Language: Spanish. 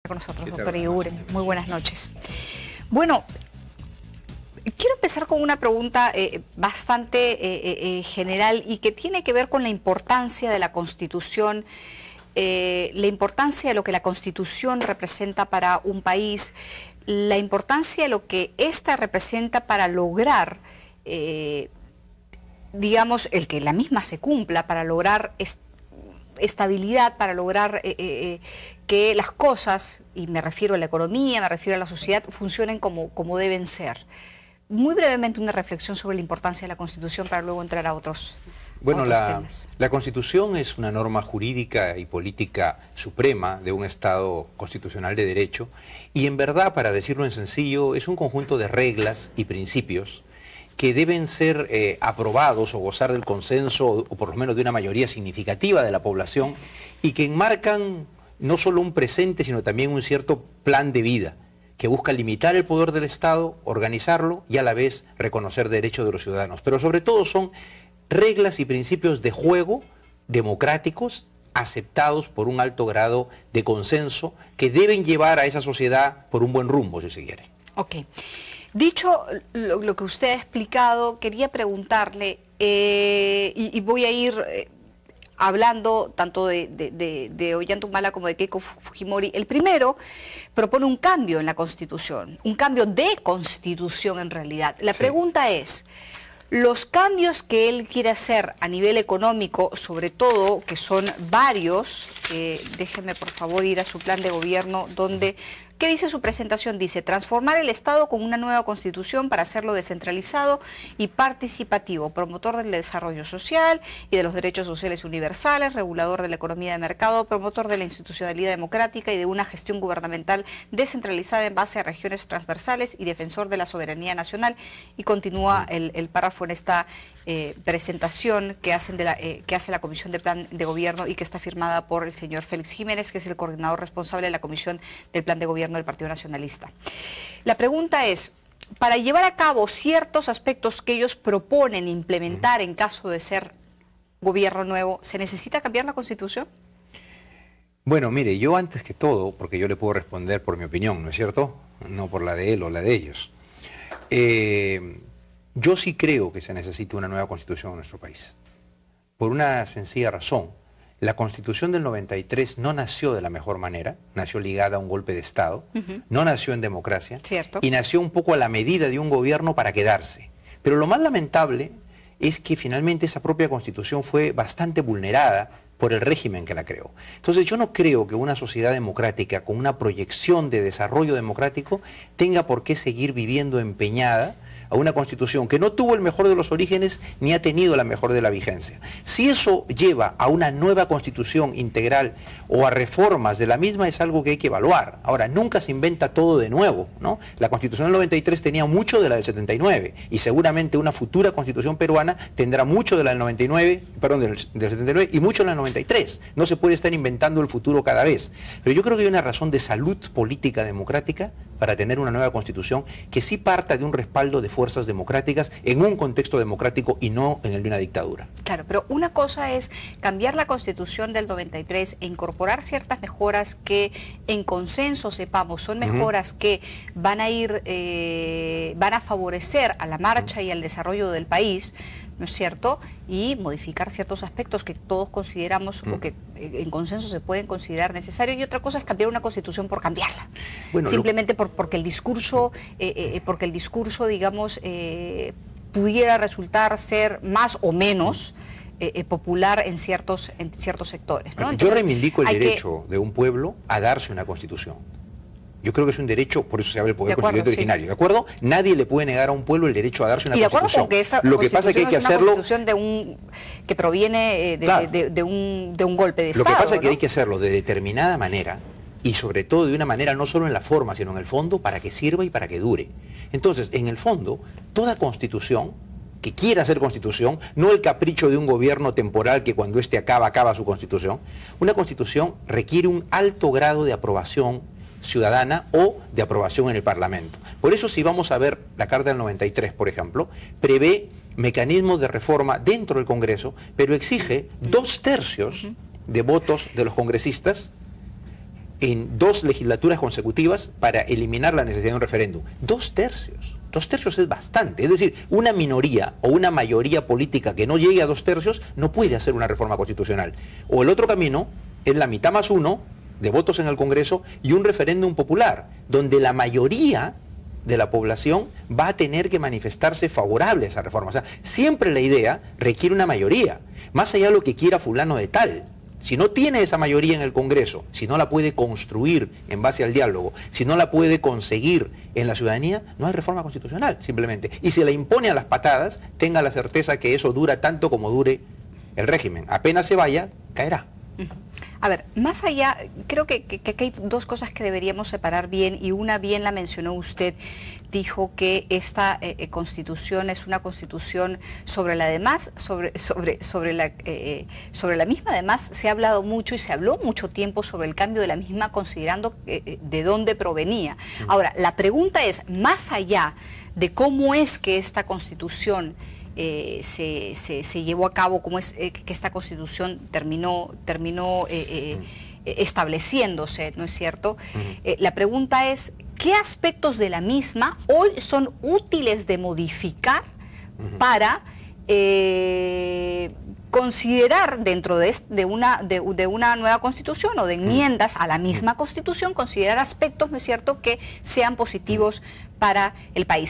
Con nosotros, doctor Eguiguren. Muy buenas noches. Bueno, quiero empezar con una pregunta bastante general y que tiene que ver con la importancia de la Constitución, la importancia de lo que la Constitución representa para un país, la importancia de lo que ésta representa para lograr, digamos, el que la misma se cumpla, para lograr estabilidad, para lograr que las cosas, y me refiero a la economía, me refiero a la sociedad, funcionen como deben ser. Muy brevemente una reflexión sobre la importancia de la Constitución para luego entrar a otros temas. La Constitución es una norma jurídica y política suprema de un Estado constitucional de derecho y en verdad, para decirlo en sencillo, es un conjunto de reglas y principios que deben ser aprobados o gozar del consenso o por lo menos de una mayoría significativa de la población y que enmarcan no solo un presente sino también un cierto plan de vida que busca limitar el poder del Estado, organizarlo y a la vez reconocer derechos de los ciudadanos. Pero sobre todo son reglas y principios de juego democráticos aceptados por un alto grado de consenso que deben llevar a esa sociedad por un buen rumbo, si se quiere. Ok. Dicho lo que usted ha explicado, quería preguntarle, y voy a ir hablando tanto de Ollanta como de Keiko Fujimori. El primero propone un cambio en la Constitución, un cambio de Constitución en realidad. La pregunta es, los cambios que él quiere hacer a nivel económico, sobre todo, que son varios, déjeme por favor ir a su plan de gobierno, donde... ¿Qué dice su presentación? Dice, transformar el Estado con una nueva Constitución para hacerlo descentralizado y participativo, promotor del desarrollo social y de los derechos sociales universales, regulador de la economía de mercado, promotor de la institucionalidad democrática y de una gestión gubernamental descentralizada en base a regiones transversales y defensor de la soberanía nacional. Y continúa el párrafo en esta presentación que hace la Comisión de Plan de Gobierno y que está firmada por el señor Félix Jiménez, que es el coordinador responsable de la Comisión del Plan de Gobierno del Partido Nacionalista. La pregunta es, para llevar a cabo ciertos aspectos que ellos proponen implementar en caso de ser gobierno nuevo, ¿se necesita cambiar la Constitución? Bueno, mire, yo antes que todo, porque yo le puedo responder por mi opinión, ¿no es cierto? No por la de él o la de ellos. Yo sí creo que se necesita una nueva Constitución en nuestro país, por una sencilla razón. La Constitución del 93 no nació de la mejor manera, nació ligada a un golpe de Estado, no nació en democracia, y nació un poco a la medida de un gobierno para quedarse. Pero lo más lamentable es que finalmente esa propia Constitución fue bastante vulnerada por el régimen que la creó. Entonces yo no creo que una sociedad democrática con una proyección de desarrollo democrático tenga por qué seguir viviendo empeñada a una Constitución que no tuvo el mejor de los orígenes ni ha tenido la mejor de la vigencia. Si eso lleva a una nueva Constitución integral o a reformas de la misma es algo que hay que evaluar. Ahora, nunca se inventa todo de nuevo, ¿no? La Constitución del 93 tenía mucho de la del 79 y seguramente una futura Constitución peruana tendrá mucho de la del 99, perdón, del 79 y mucho de la del 93. No se puede estar inventando el futuro cada vez. Pero yo creo que hay una razón de salud política democrática para tener una nueva Constitución que sí parta de un respaldo de fuerzas democráticas en un contexto democrático y no en el de una dictadura. Claro, pero una cosa es cambiar la Constitución del 93 e incorporar ciertas mejoras que en consenso sepamos son mejoras que van a ir, van a favorecer a la marcha y al desarrollo del país, ¿no es cierto? Y modificar ciertos aspectos que todos consideramos o que en consenso se pueden considerar necesarios. Y otra cosa es cambiar una Constitución por cambiarla. Bueno, simplemente porque el discurso, digamos, pudiera resultar ser más o menos popular en ciertos sectores, ¿no? Entonces, yo reivindico el derecho de un pueblo a darse una Constitución. Yo creo que es un derecho, por eso se habla del poder constituyente originario, ¿de acuerdo? Nadie le puede negar a un pueblo el derecho a darse una Constitución. Lo que pasa es que hay que hacerlo... que proviene de un golpe de Estado. Lo que pasa es que hay que hacerlo de determinada manera y sobre todo de una manera no solo en la forma, sino en el fondo, para que sirva y para que dure. Entonces, en el fondo, toda Constitución que quiera ser Constitución, no el capricho de un gobierno temporal que cuando éste acaba su Constitución, una Constitución requiere un alto grado de aprobación ciudadana o de aprobación en el Parlamento. Por eso si vamos a ver la Carta del 93, por ejemplo, prevé mecanismos de reforma dentro del Congreso, pero exige 2/3 de votos de los congresistas en 2 legislaturas consecutivas para eliminar la necesidad de un referéndum. 2/3. 2/3 es bastante. Es decir, una minoría o una mayoría política que no llegue a 2/3 no puede hacer una reforma constitucional. O el otro camino es la mitad más 1 de votos en el Congreso y un referéndum popular, donde la mayoría de la población va a tener que manifestarse favorable a esa reforma. O sea, siempre la idea requiere una mayoría, más allá de lo que quiera fulano de tal. Si no tiene esa mayoría en el Congreso, si no la puede construir en base al diálogo, si no la puede conseguir en la ciudadanía, no hay reforma constitucional, simplemente. Y si la impone a las patadas, tenga la certeza que eso dura tanto como dure el régimen. Apenas se vaya, caerá. A ver, más allá, creo que hay 2 cosas que deberíamos separar bien, y una bien la mencionó usted. Dijo que esta constitución es una constitución sobre la demás, sobre la misma. Además, se ha hablado mucho y se habló mucho tiempo sobre el cambio de la misma, considerando de dónde provenía. Ahora, la pregunta es, más allá de cómo es que esta constitución se llevó a cabo, cómo es que esta constitución terminó estableciéndose, ¿no es cierto? La pregunta es, ¿qué aspectos de la misma hoy son útiles de modificar para considerar dentro de una nueva constitución o de enmiendas a la misma constitución, considerar aspectos, ¿no es cierto?, que sean positivos para el país?